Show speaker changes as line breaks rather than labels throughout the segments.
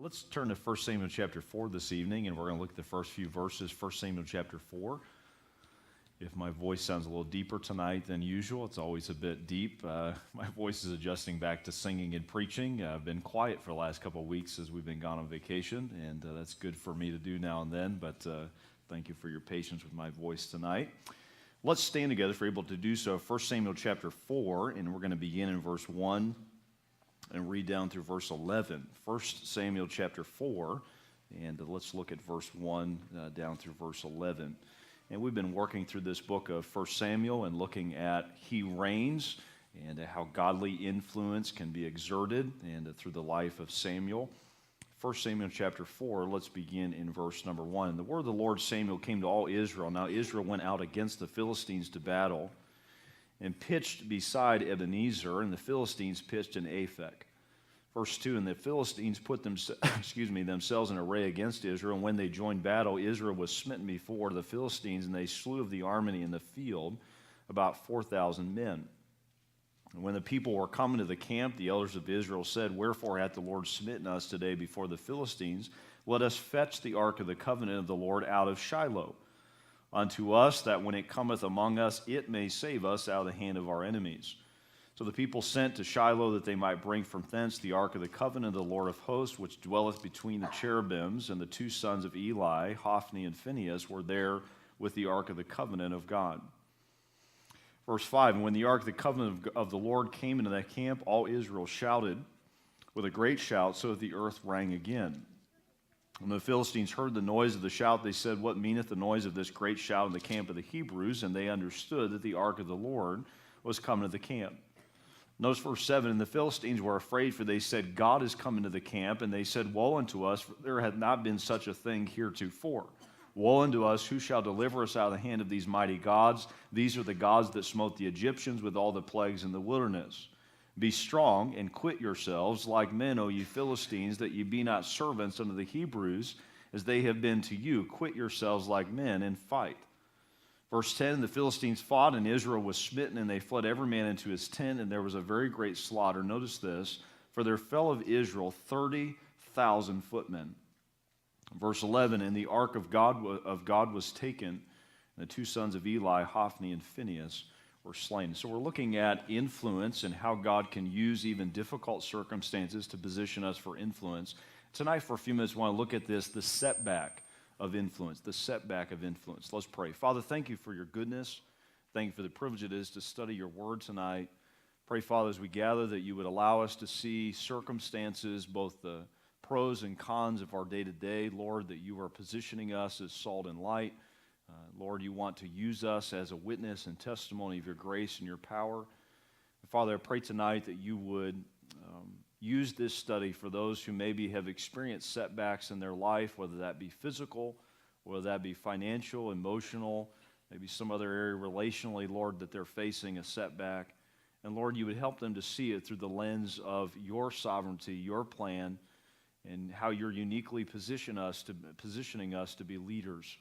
Let's turn to 1 Samuel chapter 4 this evening, and we're going to look at the first few verses, 1 Samuel chapter 4. If my voice sounds a little deeper tonight than usual, it's always a bit deep. My voice is adjusting back to singing and preaching. I've been quiet for the last couple of weeks as we've been gone on vacation, and that's good for me to do now and then, but thank you for your patience with my voice tonight. Let's stand together if we're able to do so. 1 Samuel chapter 4, and we're going to begin in verse 1 and read down through verse 11. 1 Samuel chapter 4, and let's look at verse 1 down through verse 11. And we've been working through this book of 1 Samuel and looking at he reigns and how godly influence can be exerted and through the life of Samuel. 1 Samuel chapter 4, let's begin in verse number 1. And the word of the Lord Samuel came to all Israel. Now Israel went out against the Philistines to battle and pitched beside Ebenezer, and the Philistines pitched in Aphek. Verse 2, and the Philistines put themselves in array against Israel, and when they joined battle, Israel was smitten before the Philistines, and they slew of the army in the field about 4,000 men. And when the people were coming to the camp, the elders of Israel said, Wherefore hath the Lord smitten us today before the Philistines? Let us fetch the ark of the covenant of the Lord out of Shiloh unto us, that when it cometh among us, it may save us out of the hand of our enemies. So the people sent to Shiloh that they might bring from thence the ark of the covenant of the Lord of hosts, which dwelleth between the cherubims, and the two sons of Eli, Hophni and Phinehas, were there with the ark of the covenant of God. Verse 5, and when the ark of the covenant of the Lord came into that camp, all Israel shouted with a great shout, so that the earth rang again. When the Philistines heard the noise of the shout, they said, What meaneth the noise of this great shout in the camp of the Hebrews? And they understood that the ark of the Lord was come to the camp. Notice verse 7, and the Philistines were afraid, for they said, God is come into the camp. And they said, Woe unto us, for there hath not been such a thing heretofore. Woe unto us, who shall deliver us out of the hand of these mighty gods? These are the gods that smote the Egyptians with all the plagues in the wilderness. Be strong and quit yourselves like men, O ye Philistines, that ye be not servants unto the Hebrews, as they have been to you. Quit yourselves like men and fight. Verse 10, the Philistines fought, and Israel was smitten, and they fled every man into his tent, and there was a very great slaughter. Notice this, for there fell of Israel 30,000 footmen. Verse 11, and the ark of God was taken, and the two sons of Eli, Hophni and Phinehas, were slain. So we're looking at influence and how God can use even difficult circumstances to position us for influence. Tonight, for a few minutes, I want to look at this, the setback of influence, the setback of influence. Let's pray. Father, thank you for your goodness. Thank you for the privilege it is to study your word tonight. Pray, Father, as we gather that you would allow us to see circumstances, both the pros and cons of our day-to-day. Lord, that you are positioning us as salt and light. Lord, you want to use us as a witness and testimony of your grace and your power. And Father, I pray tonight that you would use this study for those who maybe have experienced setbacks in their life, whether that be physical, whether that be financial, emotional, maybe some other area relationally, Lord, that they're facing a setback. And Lord, you would help them to see it through the lens of your sovereignty, your plan, and how you're uniquely positioning us to be leaders.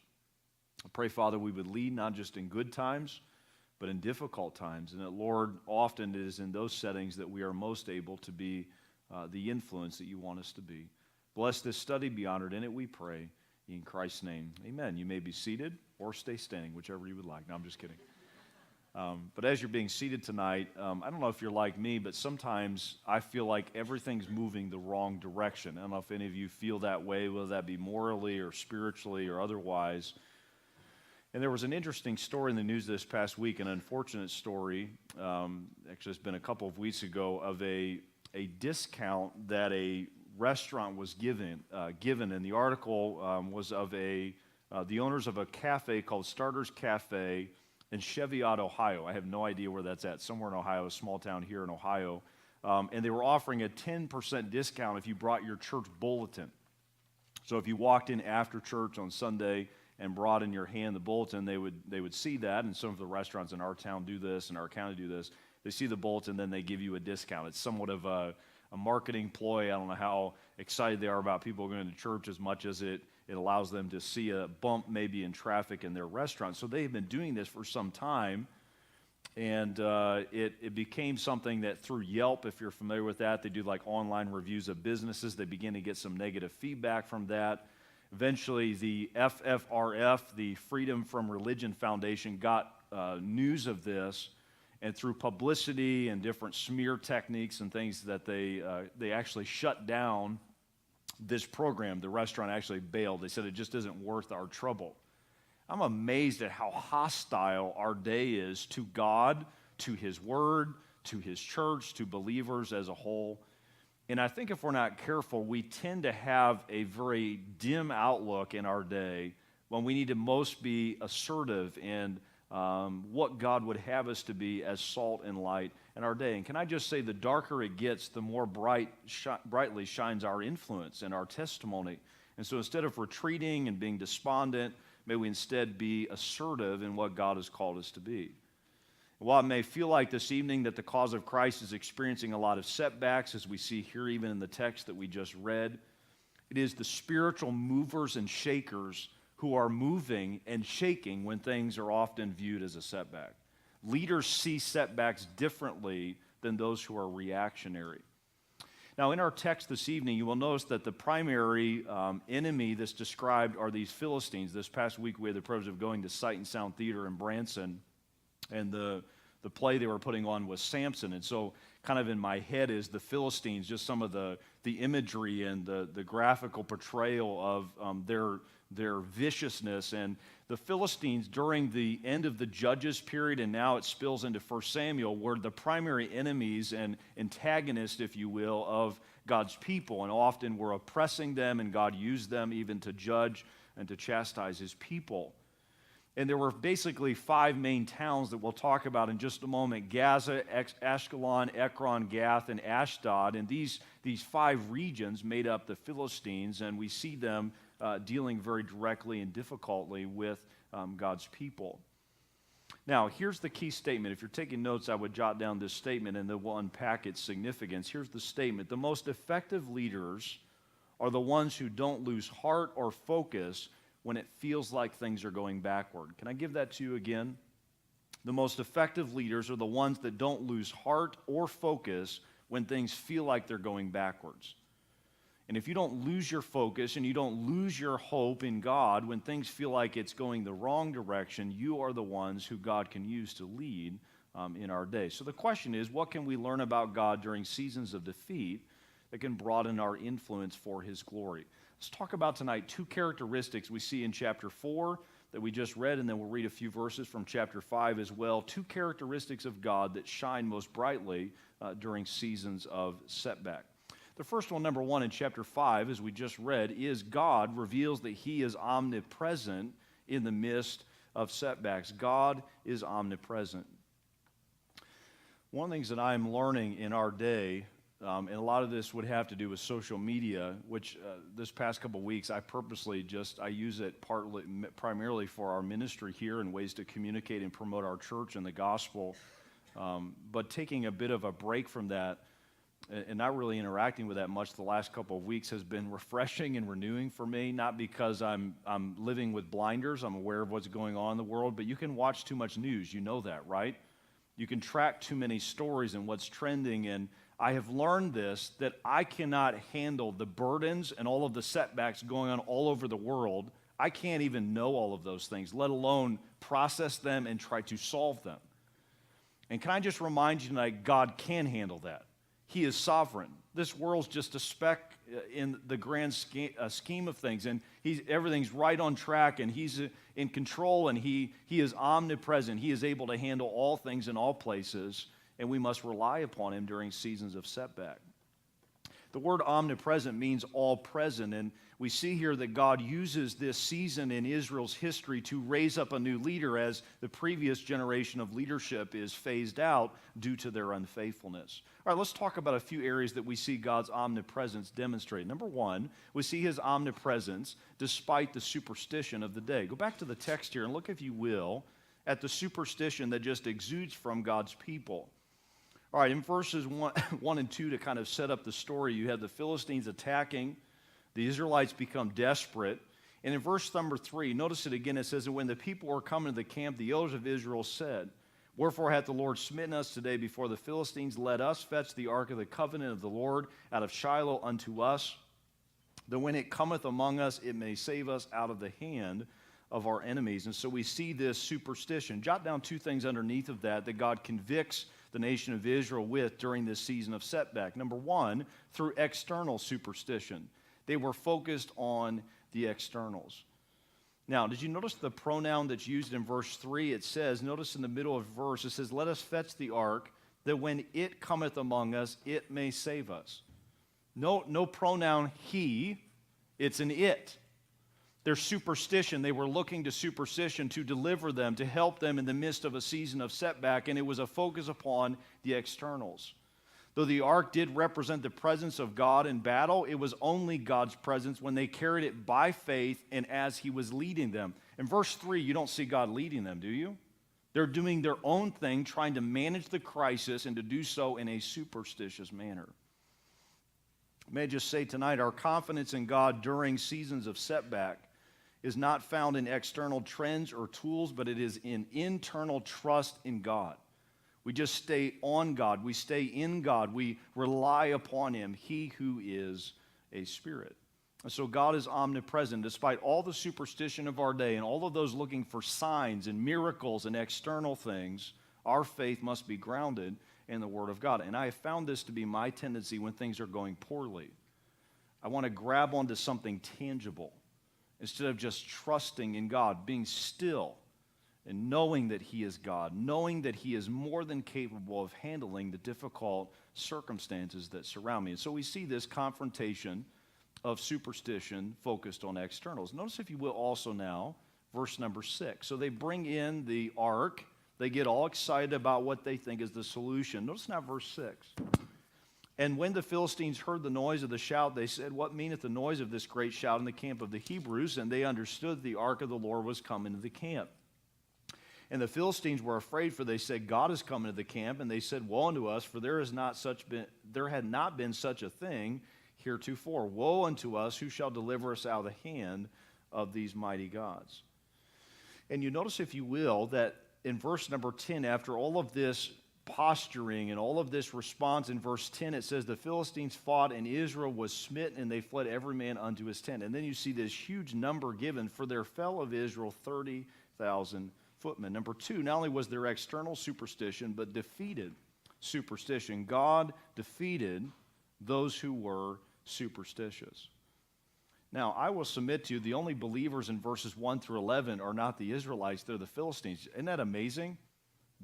I pray, Father, we would lead not just in good times, but in difficult times. And that, Lord, often it is in those settings that we are most able to be the influence that you want us to be. Bless this study, be honored in it, we pray. In Christ's name, amen. You may be seated or stay standing, whichever you would like. No, I'm just kidding. But as you're being seated tonight, I don't know if you're like me, but sometimes I feel like everything's moving the wrong direction. I don't know if any of you feel that way, whether that be morally or spiritually or otherwise. And there was an interesting story in the news this past week, an unfortunate story, actually it's been a couple of weeks ago, of a discount that a restaurant was given, and the article was of the owners of a cafe called Starter's Cafe in Cheviot, Ohio. I have no idea where that's at, somewhere in Ohio, a small town here in Ohio. And they were offering a 10% discount if you brought your church bulletin. So if you walked in after church on Sunday and brought in your hand the bulletin, they would see that, and some of the restaurants in our town do this, and our county do this. They see the bulletin, then they give you a discount. It's somewhat of a marketing ploy. I don't know how excited they are about people going to church as much as it allows them to see a bump maybe in traffic in their restaurant. So they've been doing this for some time, And it became something that through Yelp, if you're familiar with that, they do like online reviews of businesses. They begin to get some negative feedback from that. Eventually, the FFRF, the Freedom from Religion Foundation, got news of this, and through publicity and different smear techniques and things that they actually shut down this program. The restaurant actually bailed. They said it just isn't worth our trouble. I'm amazed at how hostile our day is to God, to His Word, to His church, to believers as a whole. And I think if we're not careful, we tend to have a very dim outlook in our day when we need to most be assertive in what God would have us to be as salt and light in our day. And can I just say, the darker it gets, the more brightly shines our influence and our testimony. And so instead of retreating and being despondent, may we instead be assertive in what God has called us to be. While it may feel like this evening that the cause of Christ is experiencing a lot of setbacks, as we see here even in the text that we just read, it is the spiritual movers and shakers who are moving and shaking when things are often viewed as a setback. Leaders see setbacks differently than those who are reactionary. Now, in our text this evening, you will notice that the primary enemy that's described are these Philistines. This past week, we had the privilege of going to Sight and Sound Theater in Branson, and the play they were putting on was Samson. And so kind of in my head is the Philistines, just some of the imagery and the graphical portrayal of their viciousness. And the Philistines, during the end of the Judges period, and now it spills into 1 Samuel, were the primary enemies and antagonists, if you will, of God's people, and often were oppressing them, and God used them even to judge and to chastise His people. And there were basically 5 main towns that we'll talk about in just a moment: Gaza, Ashkelon, Ekron, Gath, and Ashdod. And these 5 regions made up the Philistines, and we see them dealing very directly and difficultly with God's people. Now, here's the key statement. If you're taking notes, I would jot down this statement, and then we'll unpack its significance. Here's the statement: the most effective leaders are the ones who don't lose heart or focus when it feels like things are going backward. Can I give that to you again? The most effective leaders are the ones that don't lose heart or focus when things feel like they're going backwards. And if you don't lose your focus and you don't lose your hope in God when things feel like it's going the wrong direction, you are the ones who God can use to lead in our day. So the question is, what can we learn about God during seasons of defeat that can broaden our influence for His glory? Let's talk about tonight 2 characteristics we see in chapter 4 that we just read, and then we'll read a few verses from chapter 5 as well. 2 characteristics of God that shine most brightly during seasons of setback. The first one, number 1, in chapter 5, as we just read, is God reveals that He is omnipresent in the midst of setbacks. God is omnipresent. One of the things that I'm learning in our day, and a lot of this would have to do with social media, which this past couple of weeks I purposely I use it primarily for our ministry here and ways to communicate and promote our church and the gospel. But taking a bit of a break from that and not really interacting with that much the last couple of weeks has been refreshing and renewing for me, not because I'm living with blinders, I'm aware of what's going on in the world, but you can watch too much news, you know that, right? You can track too many stories and what's trending, and I have learned this, that I cannot handle the burdens and all of the setbacks going on all over the world. I can't even know all of those things, let alone process them and try to solve them. And can I just remind you tonight, God can handle that. He is sovereign. This world's just a speck in the grand scheme of things, and everything's right on track, and He's in control, and He is omnipresent. He is able to handle all things in all places, and we must rely upon Him during seasons of setback. The word omnipresent means all present, and we see here that God uses this season in Israel's history to raise up a new leader as the previous generation of leadership is phased out due to their unfaithfulness. All right, let's talk about a few areas that we see God's omnipresence demonstrate. Number 1, we see His omnipresence despite the superstition of the day. Go back to the text here and look, if you will, at the superstition that just exudes from God's people. All right, in verses 1 and 2, to kind of set up the story, you have the Philistines attacking. The Israelites become desperate. And in verse number 3, notice it again, it says, "And when the people were coming to the camp, the elders of Israel said, Wherefore hath the Lord smitten us today before the Philistines. Let us fetch the ark of the covenant of the Lord out of Shiloh unto us, that when it cometh among us, it may save us out of the hand of our enemies. And so we see this superstition. Jot down two things underneath of that God convicts the nation of Israel with during this season of setback. Number one, through external superstition. They were focused on the externals. Now, did you notice the pronoun that's used in verse 3? It says, notice in the middle of the verse, it says, let us fetch the ark, that when it cometh among us, it may save us. No pronoun he, it's an it. Their superstition, they were looking to superstition to deliver them, to help them in the midst of a season of setback, and it was a focus upon the externals. Though the ark did represent the presence of God in battle, it was only God's presence when they carried it by faith and as he was leading them. In verse 3, you don't see God leading them, do you? They're doing their own thing, trying to manage the crisis and to do so in a superstitious manner. May I just say tonight, our confidence in God during seasons of setback is not found in external trends or tools, but it is in internal trust in God. We just stay on God. We stay in God. We rely upon him, he who is a spirit. And so God is omnipresent. Despite all the superstition of our day and all of those looking for signs and miracles and external things, our faith must be grounded in the Word of God. And I have found this to be my tendency when things are going poorly. I want to grab onto something tangible instead of just trusting in God, being still and knowing that he is God, knowing that he is more than capable of handling the difficult circumstances that surround me. And so we see this confrontation of superstition focused on externals. Notice, if you will, also now, verse number 6. So they bring in the ark. They get all excited about what they think is the solution. Notice now verse 6. And when the Philistines heard the noise of the shout, they said, what meaneth the noise of this great shout in the camp of the Hebrews? And they understood the ark of the Lord was come into the camp. And the Philistines were afraid, for they said, God is come into the camp. And they said, woe unto us, for there had not been such a thing heretofore. Woe unto us, who shall deliver us out of the hand of these mighty gods? And you notice, if you will, that in verse number 10, after all of this posturing and all of this response, in verse 10, it says, the Philistines fought, and Israel was smitten, and they fled every man unto his tent. And then you see this huge number given, for there fell of Israel 30,000 footmen. Number two, not only was there external superstition, but defeated superstition. God defeated those who were superstitious. Now, I will submit to you, the only believers in verses 1 through 11 are not the Israelites, they're the Philistines. Isn't that amazing?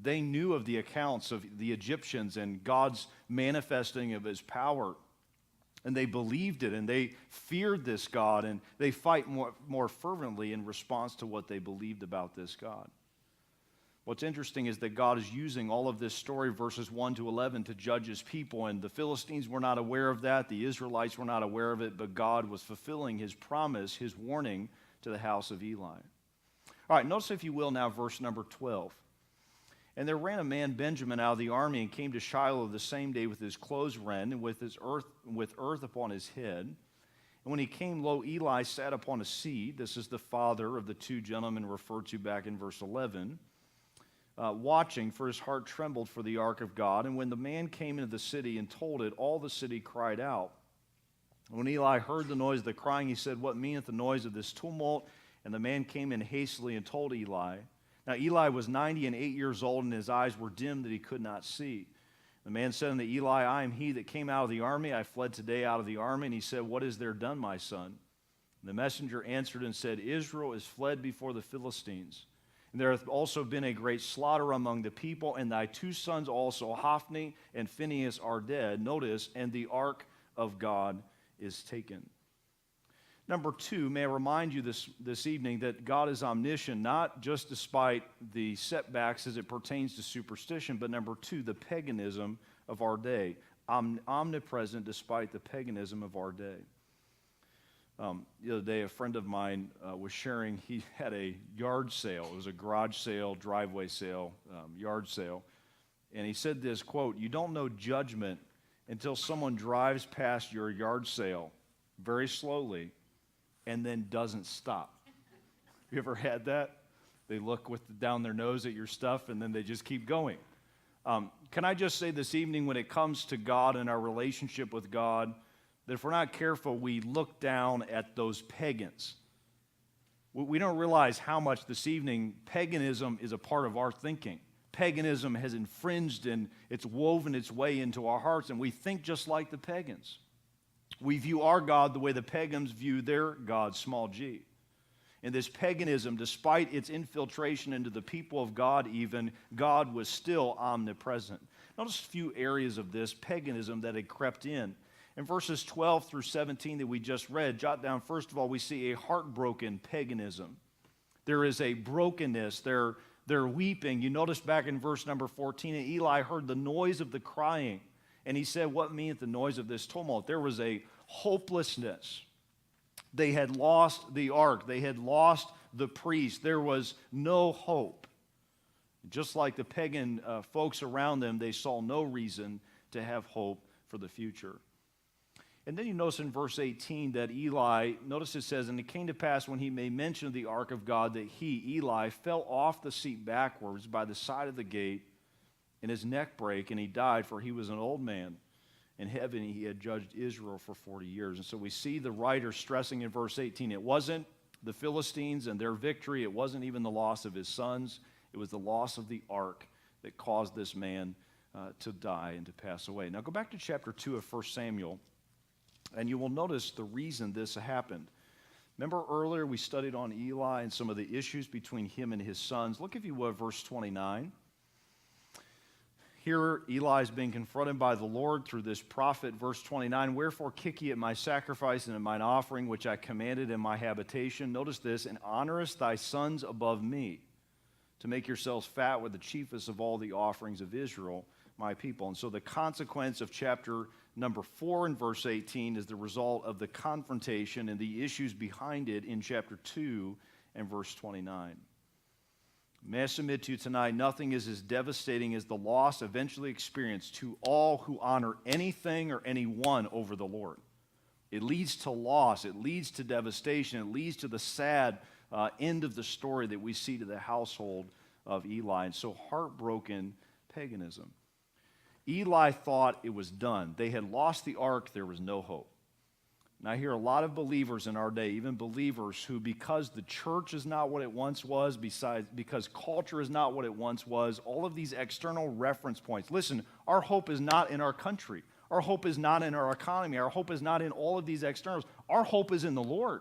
They knew of the accounts of the Egyptians and God's manifesting of his power, and they believed it, and they feared this God, and they fight more fervently in response to what they believed about this God. What's interesting is that God is using all of this story, verses 1 to 11, to judge his people, and the Philistines were not aware of that. The Israelites were not aware of it, but God was fulfilling his promise, his warning to the house of Eli. All right, notice, if you will, now verse number 12. And there ran a man, Benjamin, out of the army, and came to Shiloh the same day with his clothes rent, and with earth upon his head. And when he came, lo, Eli sat upon a seat. This is the father of the two gentlemen referred to back in verse 11. Watching, for his heart trembled for the ark of God. And when the man came into the city and told it, all the city cried out. And when Eli heard the noise of the crying, he said, what meaneth the noise of this tumult? And the man came in hastily and told Eli. Now Eli was 98 years old, and his eyes were dim that he could not see. The man said unto Eli, I am he that came out of the army. I fled today out of the army. And he said, what is there done, my son? And the messenger answered and said, Israel is fled before the Philistines. And there hath also been a great slaughter among the people, and thy two sons also, Hophni and Phinehas, are dead. Notice, and the ark of God is taken. Number two, may I remind you this evening that God is omniscient, not just despite the setbacks as it pertains to superstition, but number two, the paganism of our day. Omnipresent despite the paganism of our day. The other day, a friend of mine was sharing, he had a yard sale. It was a garage sale, driveway sale, yard sale. And he said this, quote, you don't know judgment until someone drives past your yard sale very slowly and then doesn't stop. You ever had that? They look down their nose at your stuff, and then they just keep going. Can I just say this evening, when it comes to God and our relationship with God, that if we're not careful, we look down at those pagans. We don't realize how much this evening paganism is a part of our thinking. Paganism has infringed and it's woven its way into our hearts, and we think just like the pagans. We view our God the way the pagans view their God, small g. And this paganism, despite its infiltration into the people of God even, God was still omnipresent. Notice a few areas of this paganism that had crept in. In verses 12 through 17 that we just read, jot down, first of all, we see a heartbroken paganism. There is a brokenness. They're weeping. You notice back in verse number 14, and Eli heard the noise of the crying. And he said, what meaneth the noise of this tumult? There was a hopelessness. They had lost the ark. They had lost the priest. There was no hope. Just like the pagan folks around them, they saw no reason to have hope for the future. And then you notice in verse 18 that Eli, notice it says, and it came to pass when he made mention of the ark of God that he, Eli, fell off the seat backwards by the side of the gate, and his neck brake, and he died, for he was an old man. In heaven he had judged Israel for 40 years. And so we see the writer stressing in verse 18, it wasn't the Philistines and their victory, it wasn't even the loss of his sons, it was the loss of the ark that caused this man to die and to pass away. Now go back to chapter 2 of 1 Samuel. And you will notice the reason this happened. Remember earlier we studied on Eli and some of the issues between him and his sons. Look, if you will, verse 29. Here Eli is being confronted by the Lord through this prophet. Verse 29, wherefore kick ye at my sacrifice and at mine offering, which I commanded in my habitation. Notice this, and honorest thy sons above me, to make yourselves fat with the chiefest of all the offerings of Israel, my people. And so the consequence of chapter number 4 in verse 18 is the result of the confrontation and the issues behind it in chapter 2 and verse 29. May I submit to you tonight, nothing is as devastating as the loss eventually experienced to all who honor anything or anyone over the Lord. It leads to loss, it leads to devastation, it leads to the sad end of the story that we see to the household of Eli. And so heartbroken paganism. Eli thought it was done. They had lost the ark, there was no hope. And I hear a lot of believers in our day, even believers who, because the church is not what it once was, because culture is not what it once was, all of these external reference points. Listen, our hope is not in our country. Our hope is not in our economy. Our hope is not in all of these externals. Our hope is in the Lord,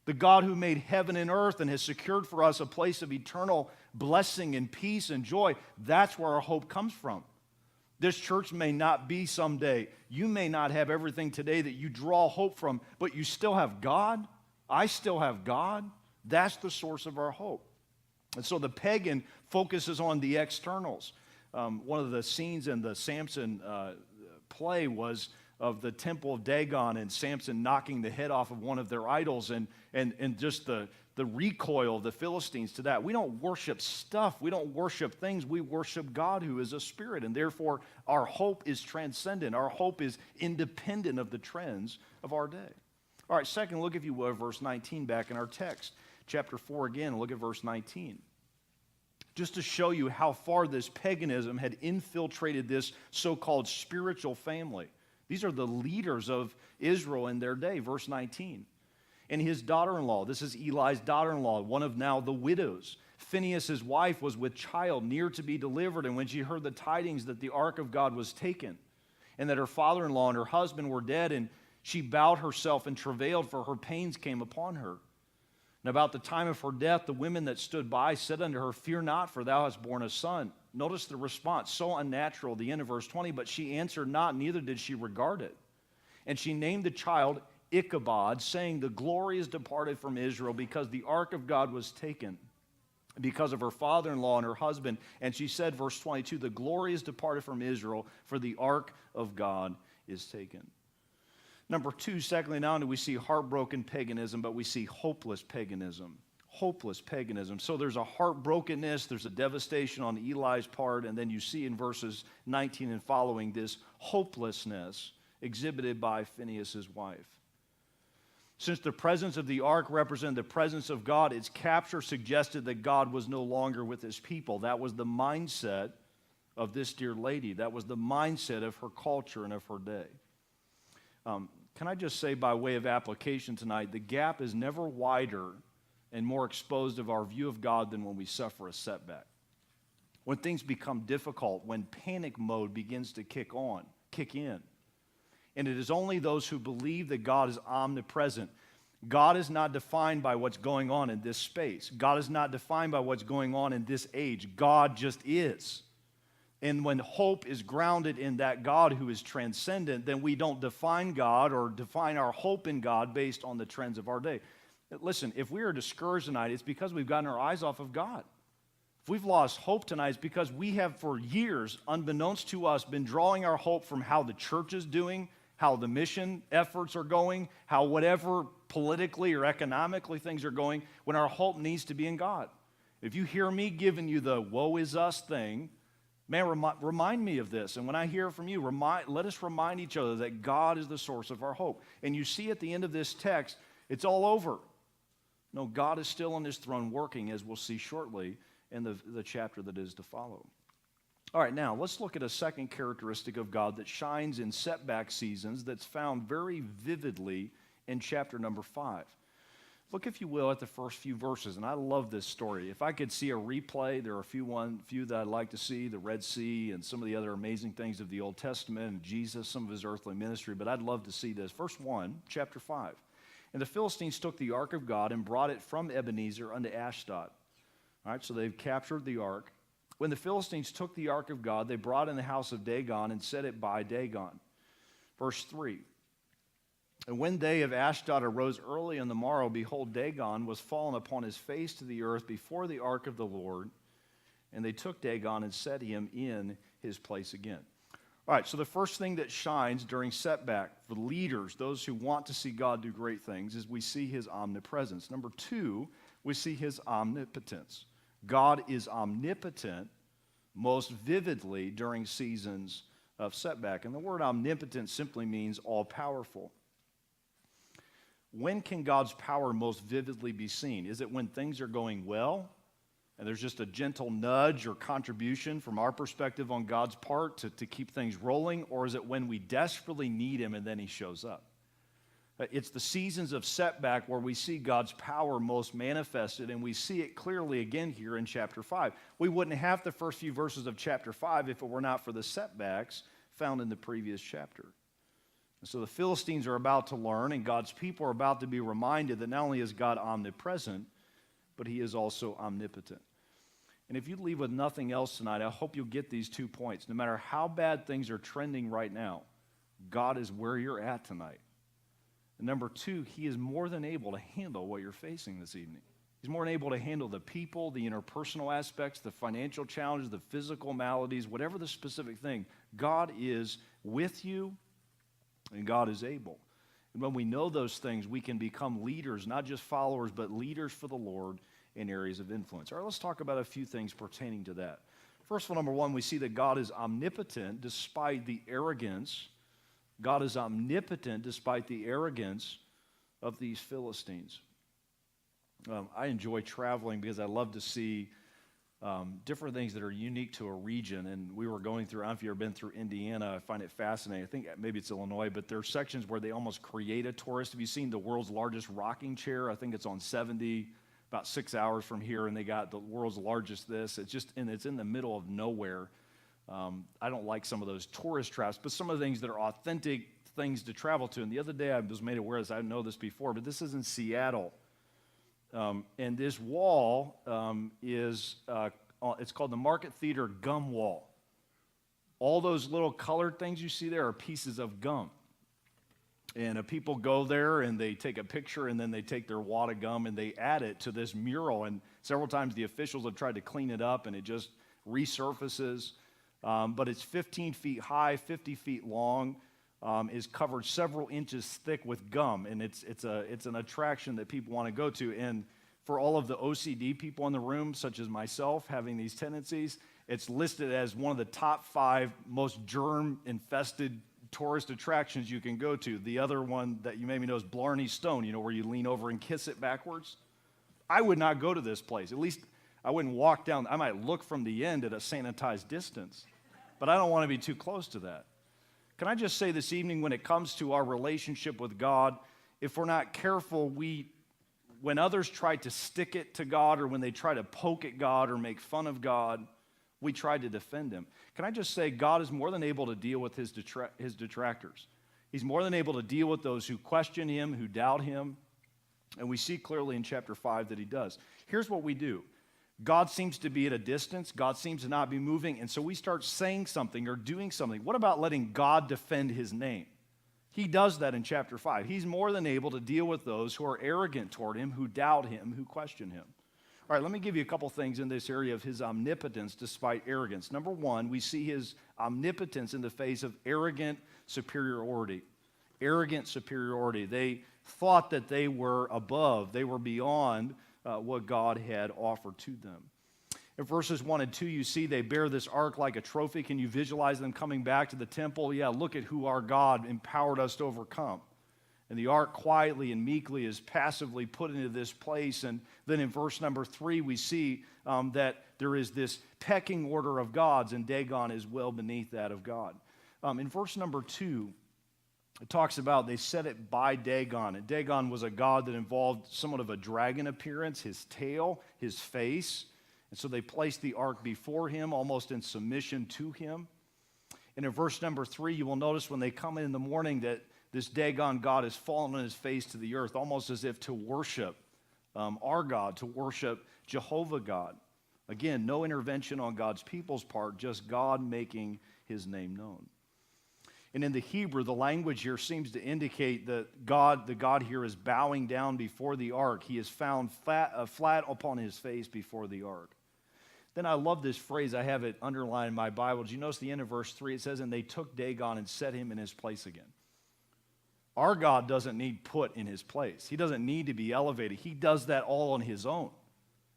the God who made heaven and earth and has secured for us a place of eternal blessing and peace and joy. That's where our hope comes from. This church may not be someday. You may not have everything today that you draw hope from, but you still have God. I still have God. That's the source of our hope. And so the pagan focuses on the externals. One of the scenes in the Samson play was of the temple of Dagon and Samson knocking the head off of one of their idols and just the recoil of the Philistines to that. We don't worship stuff. We don't worship things. We worship God who is a spirit, and therefore our hope is transcendent. Our hope is independent of the trends of our day. All right, second, look, if you will, verse 19 back in our text. Chapter 4 again, look at verse 19. Just to show you how far this paganism had infiltrated this so-called spiritual family. These are the leaders of Israel in their day, verse 19. And his daughter-in-law, this is Eli's daughter-in-law, one of now the widows. Phinehas, his wife, was with child, near to be delivered. And when she heard the tidings that the ark of God was taken, and that her father-in-law and her husband were dead, and she bowed herself and travailed, for her pains came upon her. And about the time of her death, the women that stood by said unto her, fear not, for thou hast borne a son. Notice the response, so unnatural, the end of verse 20, but she answered not, neither did she regard it. And she named the child Ichabod, saying, the glory is departed from Israel, because the ark of God was taken, because of her father-in-law and her husband. And she said, verse 22, the glory is departed from Israel, for the ark of God is taken. Number two, secondly, not only do we see heartbroken paganism, but we see hopeless paganism. Hopeless paganism. So there's a heartbrokenness, there's a devastation on Eli's part, and then you see in verses 19 and following this hopelessness exhibited by Phinehas' wife. Since the presence of the ark represented the presence of God, its capture suggested that God was no longer with his people. That was the mindset of this dear lady. That was the mindset of her culture and of her day. Can I just say by way of application tonight, the gap is never wider and more exposed of our view of God than when we suffer a setback. When things become difficult, when panic mode begins to kick in. And it is only those who believe that God is omnipresent. God is not defined by what's going on in this space. God is not defined by what's going on in this age. God just is. And when hope is grounded in that God who is transcendent, then we don't define God or define our hope in God based on the trends of our day. Listen, if we are discouraged tonight, it's because we've gotten our eyes off of God. If we've lost hope tonight, it's because we have for years, unbeknownst to us, been drawing our hope from how the church is doing, how the mission efforts are going, how whatever politically or economically things are going, when our hope needs to be in God. If you hear me giving you the woe is us thing, man, remind me of this. And when I hear from you, let us remind each other that God is the source of our hope. And you see at the end of this text, it's all over. No, God is still on his throne working, as we'll see shortly in the chapter that is to follow. All right, now let's look at a second characteristic of God that shines in setback seasons that's found very vividly in chapter number 5. Look, if you will, at the first few verses, and I love this story. If I could see a replay, there are a few that I'd like to see, the Red Sea and some of the other amazing things of the Old Testament and Jesus, some of his earthly ministry, but I'd love to see this. Verse 1, chapter 5. And the Philistines took the ark of God and brought it from Ebenezer unto Ashdod. All right, so they've captured the ark. When the Philistines took the ark of God, they brought in the house of Dagon and set it by Dagon. Verse 3. And when they of Ashdod arose early on the morrow, behold, Dagon was fallen upon his face to the earth before the ark of the Lord. And they took Dagon and set him in his place again. All right, so the first thing that shines during setback for leaders, those who want to see God do great things, is we see his omnipresence. Number 2, we see his omnipotence. God is omnipotent most vividly during seasons of setback. And the word omnipotent simply means all-powerful. When can God's power most vividly be seen? Is it when things are going well and there's just a gentle nudge or contribution from our perspective on God's part to keep things rolling? Or is it when we desperately need him and then he shows up? It's the seasons of setback where we see God's power most manifested, and we see it clearly again here in chapter 5. We wouldn't have the first few verses of chapter 5 if it were not for the setbacks found in the previous chapter. And so the Philistines are about to learn, and God's people are about to be reminded that not only is God omnipresent, but he is also omnipotent. And if you leave with nothing else tonight, I hope you'll get these 2 points. No matter how bad things are trending right now, God is where you're at tonight. And number 2, he is more than able to handle what you're facing this evening. He's more than able to handle the people, the interpersonal aspects, the financial challenges, the physical maladies, whatever the specific thing. God is with you, and God is able. And when we know those things, we can become leaders, not just followers, but leaders for the Lord in areas of influence. All right, let's talk about a few things pertaining to that. First of all, number 1, we see that God is omnipotent despite the arrogance. God is omnipotent despite the arrogance of these Philistines. I enjoy traveling because I love to see different things that are unique to a region. And we were going through, I don't know if you've ever been through Indiana, I find it fascinating. I think maybe it's Illinois, but there are sections where they almost create a tourist. Have you seen the world's largest rocking chair? I think it's on 70, about 6 hours from here, and they got the world's largest this. It's in the middle of nowhere. I don't like some of those tourist traps, but some of the things that are authentic things to travel to. And the other day I was made aware, as I didn't know this before, but this is in Seattle. And this wall it's called the Market Theater Gum Wall. All those little colored things you see there are pieces of gum. And people go there and they take a picture and then they take their wad of gum and they add it to this mural. And several times the officials have tried to clean it up and it just resurfaces. But it's 15 feet high, 50 feet long, is covered several inches thick with gum. And it's an attraction that people want to go to. And for all of the OCD people in the room, such as myself, having these tendencies, it's listed as one of the top 5 most germ-infested tourist attractions you can go to. The other one that you maybe know is Blarney Stone, where you lean over and kiss it backwards. I would not go to this place. At least I wouldn't walk down. I might look from the end at a sanitized distance, but I don't want to be too close to that. Can I just say this evening, when it comes to our relationship with God, if we're not careful, when others try to stick it to God, or when they try to poke at God or make fun of God, we try to defend him. Can I just say, God is more than able to deal with his detractors. He's more than able to deal with those who question him, who doubt him. And we see clearly in chapter 5 that he does. Here's what we do. God seems to be at a distance. God seems to not be moving. And so we start saying something or doing something. What about letting God defend his name? He does that in chapter 5. He's more than able to deal with those who are arrogant toward him, who doubt him, who question him. All right, let me give you a couple things in this area of his omnipotence despite arrogance. Number one, we see his omnipotence in the face of arrogant superiority. Arrogant superiority. They thought that they were above, they were beyond what God had offered to them. In verses 1 and 2, you see they bear this ark like a trophy. Can you visualize them coming back to the temple? Yeah, look at who our God empowered us to overcome. And the ark quietly and meekly is passively put into this place. And then in verse number 3, we see that there is this pecking order of gods, and Dagon is well beneath that of God. In verse number 2, it talks about they set it by Dagon. And Dagon was a god that involved somewhat of a dragon appearance, his tail, his face. And so they placed the ark before him, almost in submission to him. And in verse number 3, you will notice when they come in the morning that this Dagon god has fallen on his face to the earth, almost as if to worship our God, to worship Jehovah God. Again, no intervention on God's people's part, just God making his name known. And in the Hebrew, the language here seems to indicate that the God here is bowing down before the ark. He is found flat upon his face before the ark. Then I love this phrase. I have it underlined in my Bible. Did you notice the end of verse 3? It says, and they took Dagon and set him in his place again. Our God doesn't need put in his place. He doesn't need to be elevated. He does that all on his own.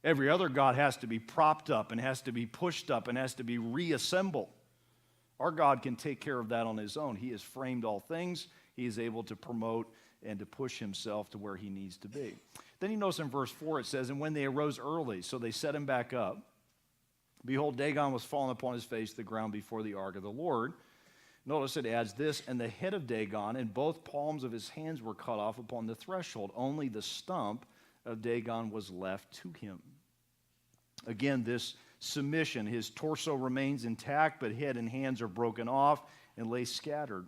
Every other God has to be propped up and has to be pushed up and has to be reassembled. Our God can take care of that on his own. He has framed all things. He is able to promote and to push himself to where he needs to be. Then you notice in verse 4 it says, and when they arose early, so they set him back up, behold, Dagon was fallen upon his face to the ground before the ark of the Lord. Notice it adds this, and the head of Dagon and both palms of his hands were cut off upon the threshold. Only the stump of Dagon was left to him. Again, this submission. His torso remains intact, but head and hands are broken off and lay scattered.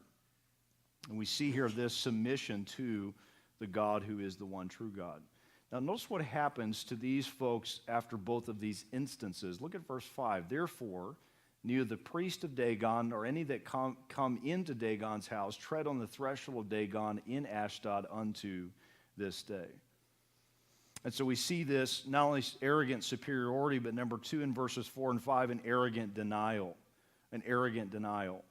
And we see here this submission to the God who is the one true God. Now, notice what happens to these folks after both of these instances. Look at verse 5. Therefore, neither the priest of Dagon nor any that come into Dagon's house tread on the threshold of Dagon in Ashdod unto this day. And so we see this, not only arrogant superiority, but number 2 in verses 4 and 5, an arrogant denial. An arrogant denial.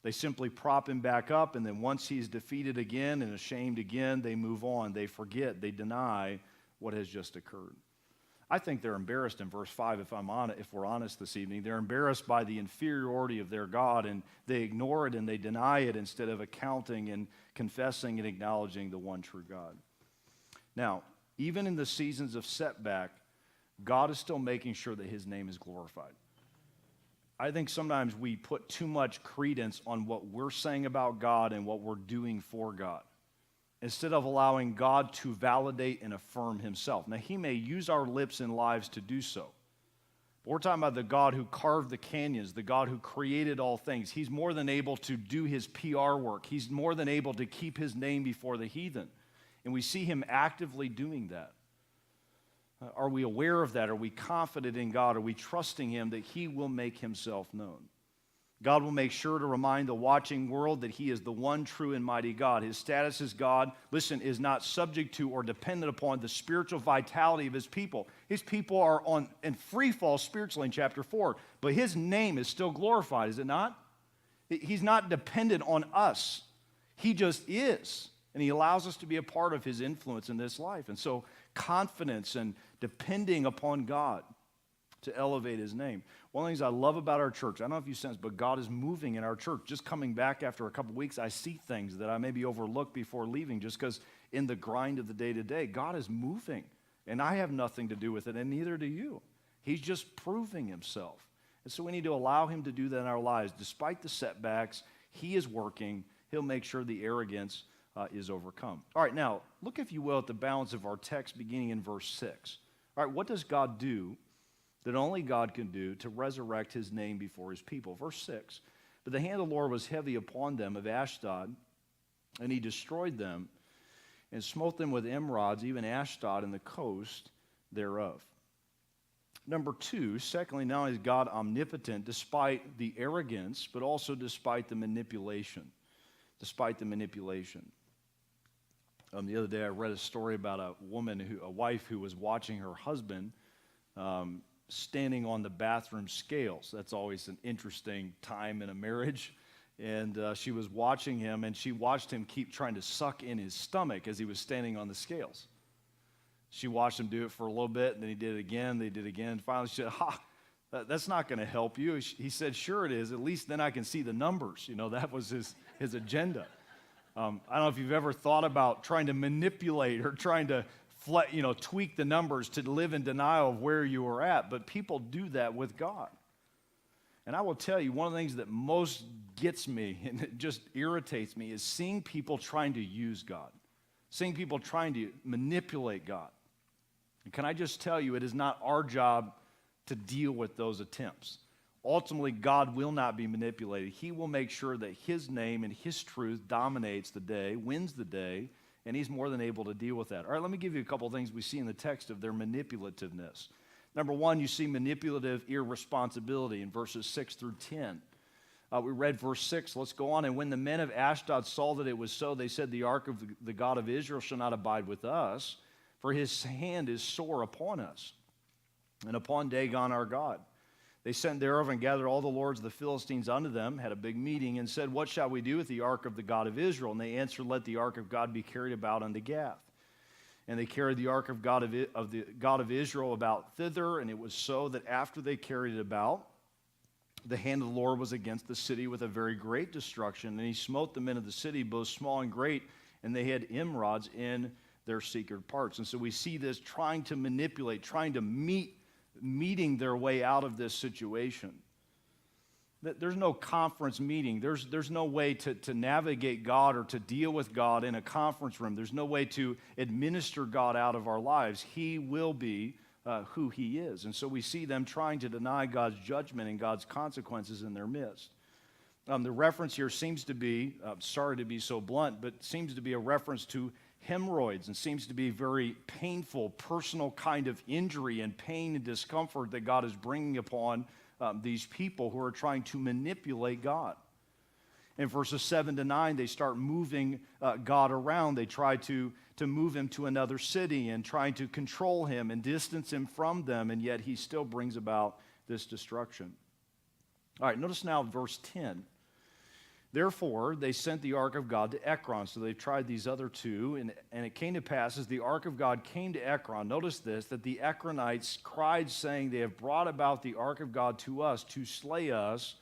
They simply prop him back up, and then once he's defeated again and ashamed again, they move on. They forget. They deny what has just occurred. I think they're embarrassed in verse 5, if we're honest this evening. They're embarrassed by the inferiority of their God, and they ignore it and they deny it instead of accounting and confessing and acknowledging the one true God. Now, even in the seasons of setback, God is still making sure that his name is glorified. I think sometimes we put too much credence on what we're saying about God and what we're doing for God, instead of allowing God to validate and affirm himself. Now, he may use our lips and lives to do so. But we're talking about the God who carved the canyons, the God who created all things. He's more than able to do his PR work. He's more than able to keep his name before the heathen. And we see him actively doing that. Are we aware of that? Are we confident in God? Are we trusting him that he will make himself known? God will make sure to remind the watching world that he is the one true and mighty God. His status as God, listen, is not subject to or dependent upon the spiritual vitality of his people. His people are in free fall spiritually in chapter 4, but his name is still glorified, is it not? He's not dependent on us. He just is. And he allows us to be a part of his influence in this life. And so confidence and depending upon God to elevate his name. One of the things I love about our church, I don't know if you sense, but God is moving in our church. Just coming back after a couple weeks, I see things that I maybe overlooked before leaving just because in the grind of the day-to-day, God is moving. And I have nothing to do with it, and neither do you. He's just proving himself. And so we need to allow him to do that in our lives. Despite the setbacks, he is working. He'll make sure the arrogance is overcome. All right, now, look, if you will, at the balance of our text beginning in verse 6. All right, what does God do that only God can do to resurrect his name before his people? Verse 6, but the hand of the Lord was heavy upon them of Ashdod, and he destroyed them and smote them with emerods, even Ashdod and the coast thereof. Number two, secondly, not only is God omnipotent despite the arrogance, but also despite the manipulation. Despite the manipulation. The other day I read a story about a wife who was watching her husband standing on the bathroom scales. That's always an interesting time in a marriage. And she was watching him, and she watched him keep trying to suck in his stomach as he was standing on the scales. She watched him do it for a little bit, and then he did it again, they did it again. Finally, she said, that's not going to help you. He said, sure it is. At least then I can see the numbers. You know, that was his agenda. I don't know if you've ever thought about trying to manipulate or trying to tweak the numbers to live in denial of where you are at, but people do that with God. And I will tell you, one of the things that most gets me and it just irritates me is seeing people trying to use God, seeing people trying to manipulate God. And can I just tell you, it is not our job to deal with those attempts. Ultimately, God will not be manipulated. He will make sure that his name and his truth dominates the day, wins the day, and he's more than able to deal with that. All right, let me give you a couple of things we see in the text of their manipulativeness. Number one, you see manipulative irresponsibility in verses 6 through 10. We read verse 6. Let's go on. And when the men of Ashdod saw that it was so, they said, the ark of the God of Israel shall not abide with us, for his hand is sore upon us, and upon Dagon our God. They sent thereof and gathered all the lords of the Philistines unto them, had a big meeting, and said, what shall we do with the ark of the God of Israel? And they answered, let the ark of God be carried about unto Gath. And they carried the ark of the God of Israel about thither, and it was so that after they carried it about, the hand of the Lord was against the city with a very great destruction, and he smote the men of the city, both small and great, and they had emerods in their secret parts. And so we see this trying to manipulate, trying to meeting their way out of this situation. There's no conference meeting. There's no way to navigate God or to deal with God in a conference room. There's no way to administer God out of our lives. He will be who he is. And so we see them trying to deny God's judgment and God's consequences in their midst. The reference here seems to be, sorry to be so blunt, but seems to be a reference to hemorrhoids and seems to be very painful, personal kind of injury and pain and discomfort that God is bringing upon these people who are trying to manipulate God. In verses 7 to 9, they start moving God around. They try to move him to another city and trying to control him and distance him from them, and yet he still brings about this destruction. All right, notice now verse 10. Therefore, they sent the ark of God to Ekron. So they tried these other two, and it came to pass as the ark of God came to Ekron, notice this, that the Ekronites cried, saying, they have brought about the ark of God to us to slay us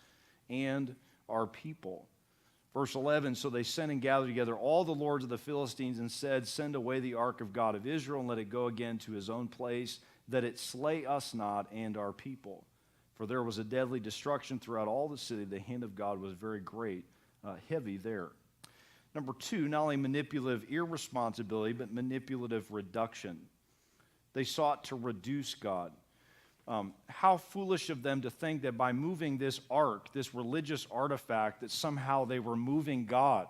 and our people. Verse 11, so they sent and gathered together all the lords of the Philistines and said, send away the ark of God of Israel and let it go again to his own place, that it slay us not and our people. For there was a deadly destruction throughout all the city. The hand of God was very great. Heavy there. Number two, not only manipulative irresponsibility, but manipulative reduction. They sought to reduce God. How foolish of them to think that by moving this ark, this religious artifact, that somehow they were moving God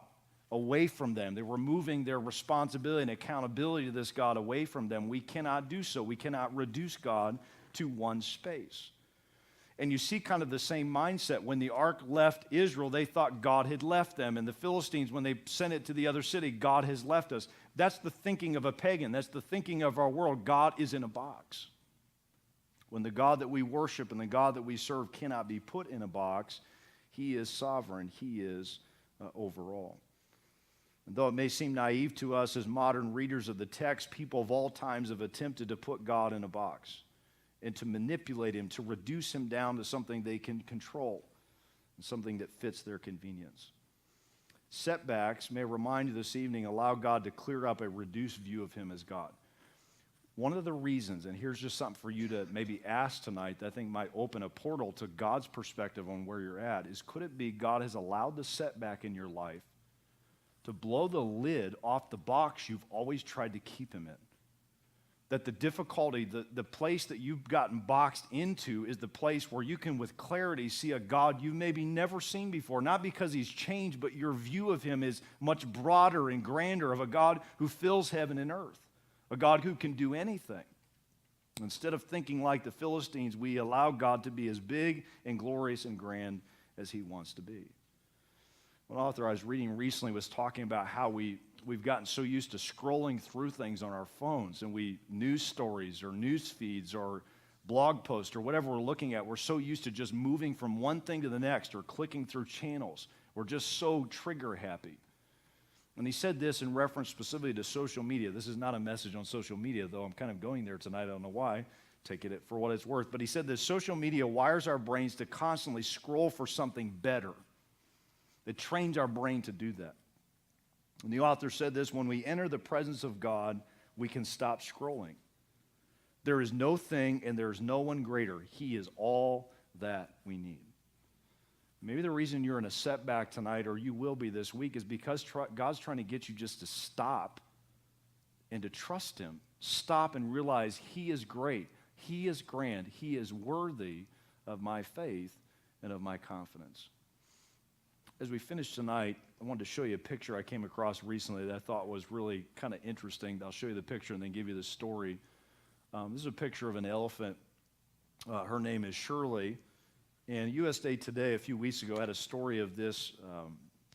away from them. They were moving their responsibility and accountability to this God away from them. We cannot do so. We cannot reduce God to one space. And you see kind of the same mindset. When the ark left Israel, they thought God had left them. And the Philistines, when they sent it to the other city, God has left us. That's the thinking of a pagan. That's the thinking of our world. God is in a box. When the God that we worship and the God that we serve cannot be put in a box, he is sovereign. He is overall. And though it may seem naive to us as modern readers of the text, people of all times have attempted to put God in a box.
and to manipulate him, to reduce him down to something they can control, and something that fits their convenience. Setbacks may remind you this evening, allow God to clear up a reduced view of him as God. One of the reasons, and here's just something for you to maybe ask tonight that I think might open a portal to God's perspective on where you're at, is could it be God has allowed the setback in your life to blow the lid off the box you've always tried to keep him in? That the difficulty, the place that you've gotten boxed into is the place where you can with clarity see a God you've maybe never seen before. Not because he's changed, but your view of him is much broader and grander, of a God who fills heaven and earth. A God who can do anything. Instead of thinking like the Philistines, we allow God to be as big and glorious and grand as he wants to be. One author I was reading recently was talking about how we've gotten so used to scrolling through things on our phones, and news stories or news feeds or blog posts or whatever we're looking at, we're so used to just moving from one thing to the next or clicking through channels. We're just so trigger happy. And he said this in reference specifically to social media. This is not a message on social media, though I'm kind of going there tonight. I don't know why. Take it for what it's worth. But he said this: social media wires our brains to constantly scroll for something better. It trains our brain to do that. And the author said this: when we enter the presence of God, we can stop scrolling. There is no thing and there is no one greater. He is all that we need. Maybe the reason you're in a setback tonight, or you will be this week, is because God's trying to get you just to stop and to trust him. Stop and realize he is great. He is grand. He is worthy of my faith and of my confidence. As we finish tonight, I wanted to show you a picture I came across recently that I thought was really kind of interesting. I'll show you the picture and then give you the story. This is a picture of an elephant. Her name is Shirley. And USA Today a few weeks ago had a story of this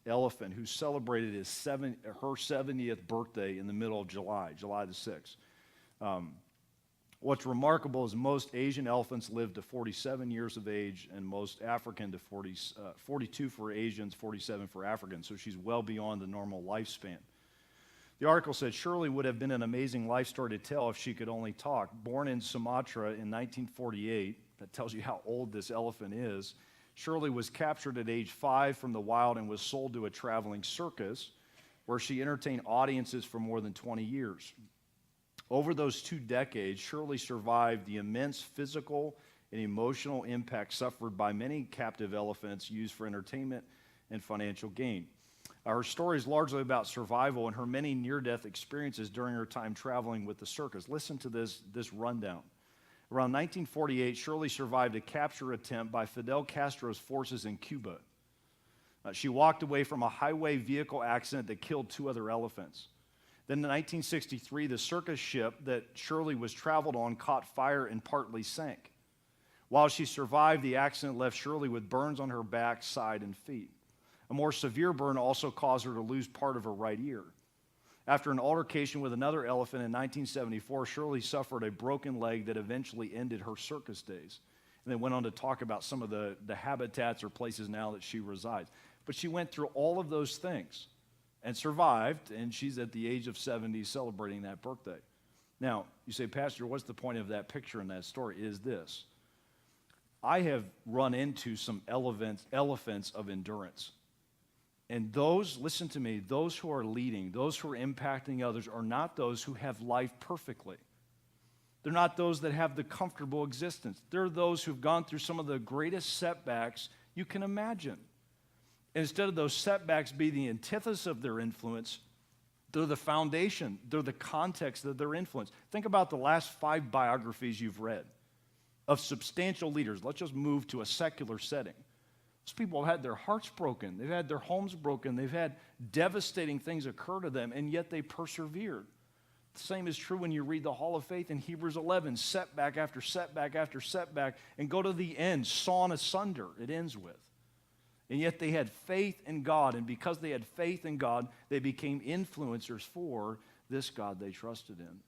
elephant who celebrated her 70th birthday in the middle of July the 6th. What's remarkable is most Asian elephants live to 47 years of age, and most African to 42 for Asians, 47 for Africans. So she's well beyond the normal lifespan. The article said Shirley would have been an amazing life story to tell if she could only talk. Born in Sumatra in 1948, that tells you how old this elephant is. Shirley was captured at age 5 from the wild and was sold to a traveling circus where she entertained audiences for more than 20 years. Over those 2 decades, Shirley survived the immense physical and emotional impact suffered by many captive elephants used for entertainment and financial gain. Her story is largely about survival and her many near-death experiences during her time traveling with the circus. Listen to this rundown. Around 1948, Shirley survived a capture attempt by Fidel Castro's forces in Cuba. She walked away from a highway vehicle accident that killed 2 other elephants. Then in 1963, the circus ship that Shirley was traveled on caught fire and partly sank. While she survived, the accident left Shirley with burns on her back, side, and feet. A more severe burn also caused her to lose part of her right ear. After an altercation with another elephant in 1974, Shirley suffered a broken leg that eventually ended her circus days. And then went on to talk about some of the habitats or places now that she resides. But she went through all of those things and survived, and she's at the age of 70 celebrating that birthday. Now, you say, Pastor, what's the point of that picture and that story? Is this: I have run into some elephants of endurance. And those, listen to me, those who are leading, those who are impacting others are not those who have life perfectly. They're not those that have the comfortable existence. They're those who've gone through some of the greatest setbacks you can imagine. And instead of those setbacks being the antithesis of their influence, they're the foundation, they're the context of their influence. Think about the last 5 biographies you've read of substantial leaders. Let's just move to a secular setting. Those people have had their hearts broken. They've had their homes broken. They've had devastating things occur to them, and yet they persevered. The same is true when you read the Hall of Faith in Hebrews 11, setback after setback after setback, and go to the end, sawn asunder, it ends with. And yet they had faith in God, and because they had faith in God, they became influencers for this God they trusted in.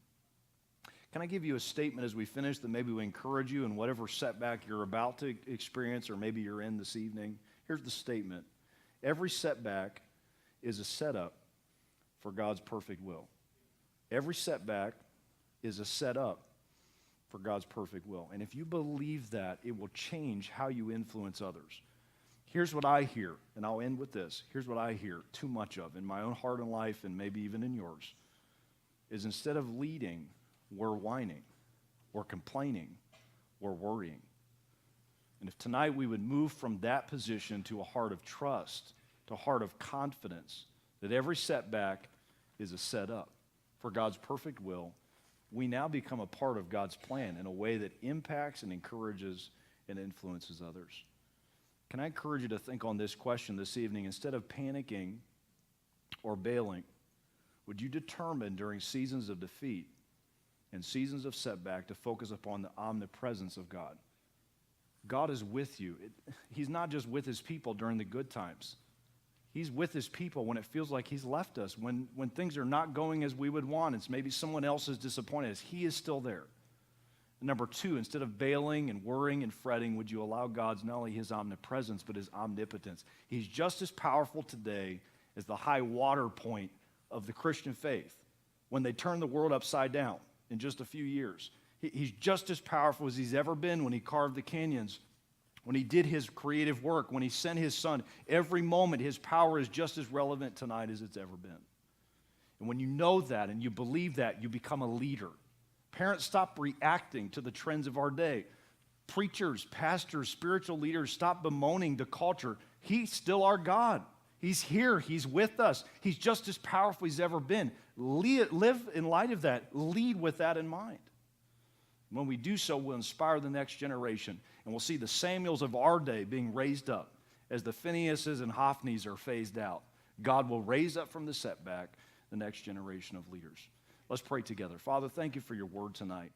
Can I give you a statement as we finish that maybe will encourage you in whatever setback you're about to experience or maybe you're in this evening? Here's the statement. Every setback is a setup for God's perfect will. Every setback is a setup for God's perfect will. And if you believe that, it will change how you influence others. Here's what I hear, and I'll end with this. Here's what I hear too much of in my own heart and life, and maybe even in yours, is instead of leading, we're whining, we're complaining, we're worrying. And if tonight we would move from that position to a heart of trust, to a heart of confidence, that every setback is a setup for God's perfect will, we now become a part of God's plan in a way that impacts and encourages and influences others. Can I encourage you to think on this question this evening? Instead of panicking or bailing, would you determine during seasons of defeat and seasons of setback to focus upon the omnipresence of God? God is with you. He's not just with his people during the good times. He's with his people when it feels like he's left us, when things are not going as we would want. It's maybe someone else has disappointed us. He is still there. And number two, instead of bailing and worrying and fretting, would you allow God's not only his omnipresence, but his omnipotence? He's just as powerful today as the high water point of the Christian faith when they turned the world upside down in just a few years. He's just as powerful as he's ever been when he carved the canyons, when he did his creative work, when he sent his son. Every moment, his power is just as relevant tonight as it's ever been. And when you know that and you believe that, you become a leader. Parents, stop reacting to the trends of our day. Preachers, pastors, spiritual leaders, stop bemoaning the culture. He's still our God. He's here. He's with us. He's just as powerful as he's ever been. Live in light of that. Lead with that in mind. When we do so, we'll inspire the next generation, and we'll see the Samuels of our day being raised up as the Phinehas's and Hophnies are phased out. God will raise up from the setback the next generation of leaders. Let's pray together. Father, thank you for your word tonight.